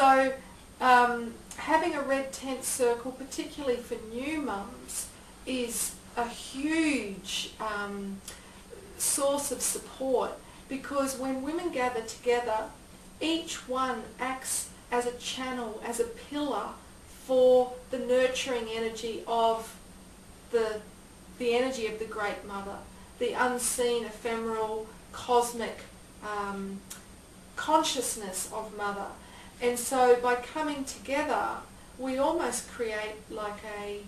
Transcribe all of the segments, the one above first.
so having a red tent circle, particularly for new mums, is a huge source of support, because when women gather together, each one acts as a channel, as a pillar for the nurturing energy of the energy of the Great Mother, the unseen, ephemeral, cosmic consciousness of Mother. And so by coming together, we almost create like a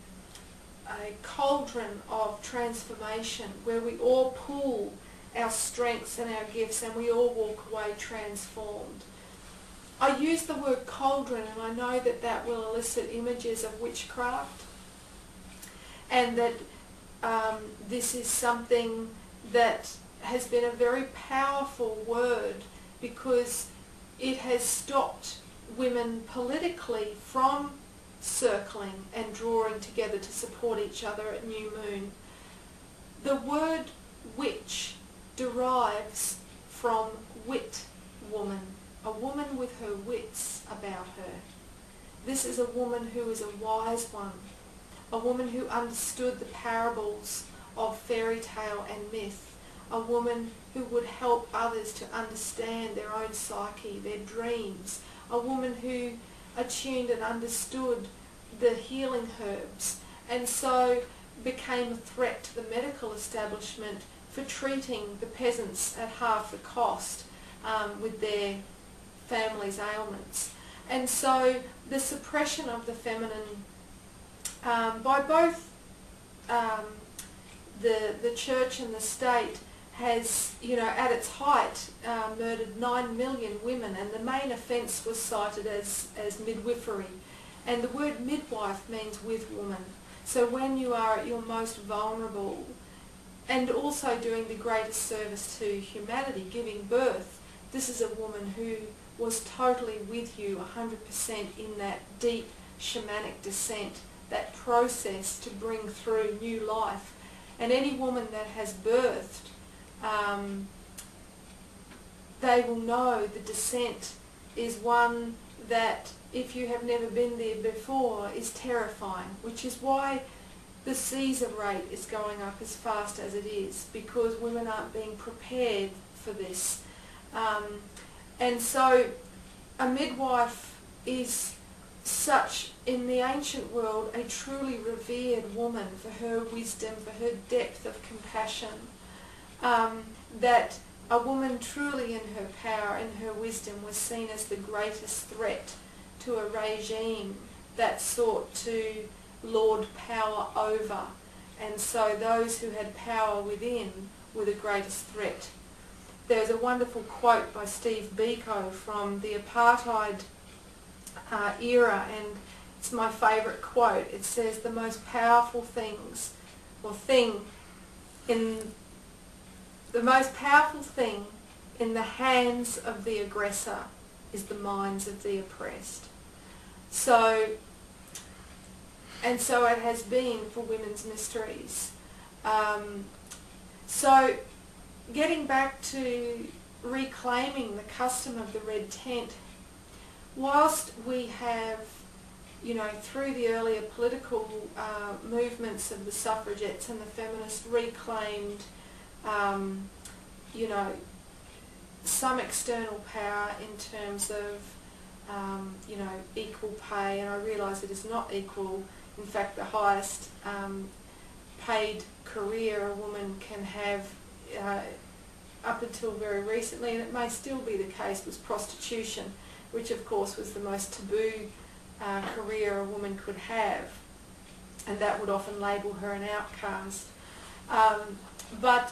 cauldron of transformation where we all pool our strengths and our gifts and we all walk away transformed. I use the word cauldron, and I know that that will elicit images of witchcraft, and that this is something that has been a very powerful word, because it has stopped women politically from circling and drawing together to support each other at new moon. The word witch derives from wit woman, a woman with her wits about her. This is a woman who is a wise one, a woman who understood the parables of fairy tale and myth, a woman who would help others to understand their own psyche, their dreams, a woman who attuned and understood the healing herbs, and so became a threat to the medical establishment for treating the peasants at half the cost with their family's ailments. And so the suppression of the feminine by both the church and the state has, at its height, murdered 9 million women, and the main offence was cited as midwifery. And the word midwife means with woman. So when you are at your most vulnerable and also doing the greatest service to humanity, giving birth, this is a woman who was totally with you 100% in that deep shamanic descent, that process to bring through new life. And any woman that has birthed, they will know the descent is one that, if you have never been there before, is terrifying, which is why the Caesar rate is going up as fast as it is, because women aren't being prepared for this. And so a midwife is such, in the ancient world, a truly revered woman for her wisdom, for her depth of compassion, that a woman truly in her power and her wisdom was seen as the greatest threat to a regime that sought to lord power over. And so those who had power within were the greatest threat. There's a wonderful quote by Steve Biko from the apartheid era, and it's my favourite quote. It says, "The most powerful thing in the hands of the aggressor is the minds of the oppressed." So it has been for women's mysteries. So getting back to reclaiming the custom of the red tent, whilst we have, through the earlier political movements of the suffragettes and the feminists, reclaimed, some external power in terms of, equal pay, and I realise it is not equal. In fact, the highest paid career a woman can have up until very recently, and it may still be the case, was prostitution, which of course was the most taboo career a woman could have, and that would often label her an outcast. But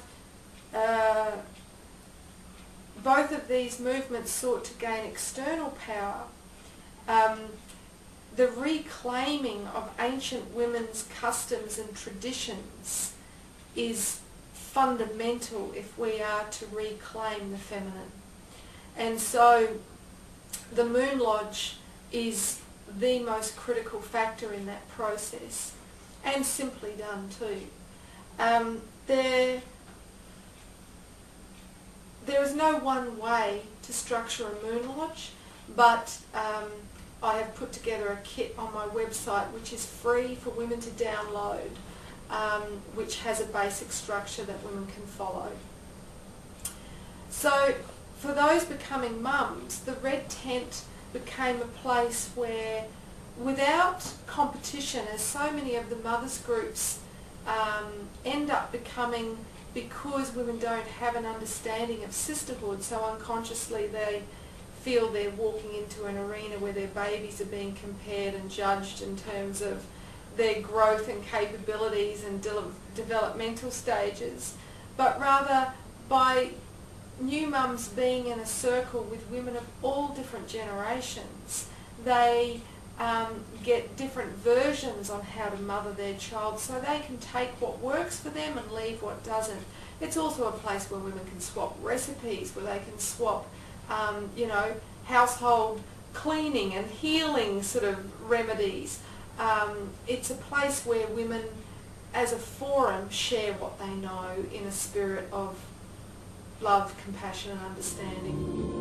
both of these movements sought to gain external power. The reclaiming of ancient women's customs and traditions is fundamental if we are to reclaim the feminine. And so the Moon Lodge is the most critical factor in that process, and simply done too. There is no one way to structure a Moon Lodge. but I have put together a kit on my website which is free for women to download, which has a basic structure that women can follow. So for those becoming mums, the Red Tent became a place where, without competition, as so many of the mothers groups end up becoming, because women don't have an understanding of sisterhood, so unconsciously they feel they're walking into an arena where their babies are being compared and judged in terms of their growth and capabilities and developmental stages, but rather by new mums being in a circle with women of all different generations, they get different versions on how to mother their child, so they can take what works for them and leave what doesn't. It's also a place where women can swap recipes, where they can swap household cleaning and healing sort of remedies. It's a place where women as a forum share what they know in a spirit of love, compassion and understanding.